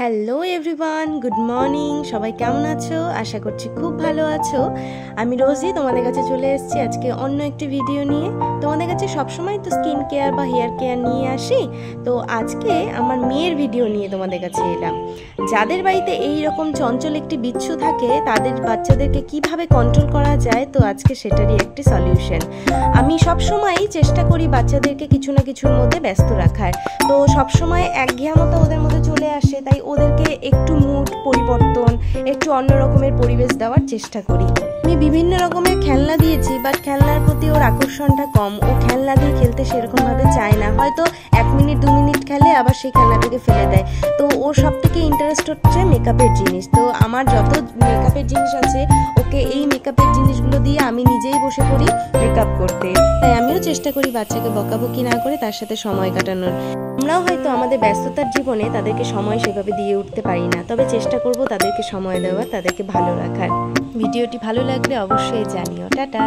Hello everyone, good morning. সবাই কেমন আছো? আশা করছি খুব ভালো আছো। আমি রোজি তোমাদের কাছে চলে এসেছি আজকে অন্য একটি ভিডিও নিয়ে। তোমাদের কাছে সবসময় তো স্কিন কেয়ার বা হেয়ার কেয়ার নিয়ে আসি, তো আজকে আমার মেয়ের ভিডিও নিয়ে তোমাদের কাছে এলাম। যাদের বাড়িতে এই রকম চঞ্চল একটি বিচ্ছু থাকে তাদের বাচ্চাদেরকে কিভাবে কন্ট্রোল করা যায়, তো আজকে সেটারই একটি সলিউশন। আমি সবসময়ই চেষ্টা করি বাচ্চাদেরকে কিছু না কিছুর মধ্যে ব্যস্ত রাখার, তো সবসময় একঘেয়ামতো ওদের মধ্যে চলে আসে, তাই ওদেরকে একটু মুড পরিবর্তন, একটু অন্য রকমের পরিবেশ দেওয়ার চেষ্টা করি। আমি বিভিন্ন রকমের খেলনা দিয়েছি, বাট খেলনার প্রতি ওর আকর্ষণটা কম। ও খেলনা দিয়ে খেলতে সেরকমভাবে চায় না, হয়তো 1 মিনিট 2 মিনিট খেলে আবার সেই খেলনাটাকে ফেলে দেয়। তো ওর সব থেকে ইন্টারেস্ট হচ্ছে মেকআপের জিনিস। তো আমার যত মেকআপের জিনিস আছে, ওকে এই মেকআপের জিনিসগুলো দিয়ে আমি নিজেই বসে পড়ি মেকআপ করতে। তাই আমিও চেষ্টা করি বাচ্চাকে বকাবকি না করে তার সাথে সময় কাটানোর। আমরাও হয়তো আমাদের ব্যস্ততার জীবনে তাদেরকে সময় সেভাবে দিয়ে উঠতে পারি না, তবে চেষ্টা করব তাদেরকে সময় দেওয়ার, তাদেরকে ভালো রাখার। ভিডিওটি ভালো লাগলে অবশ্যই জানিও। টাটা।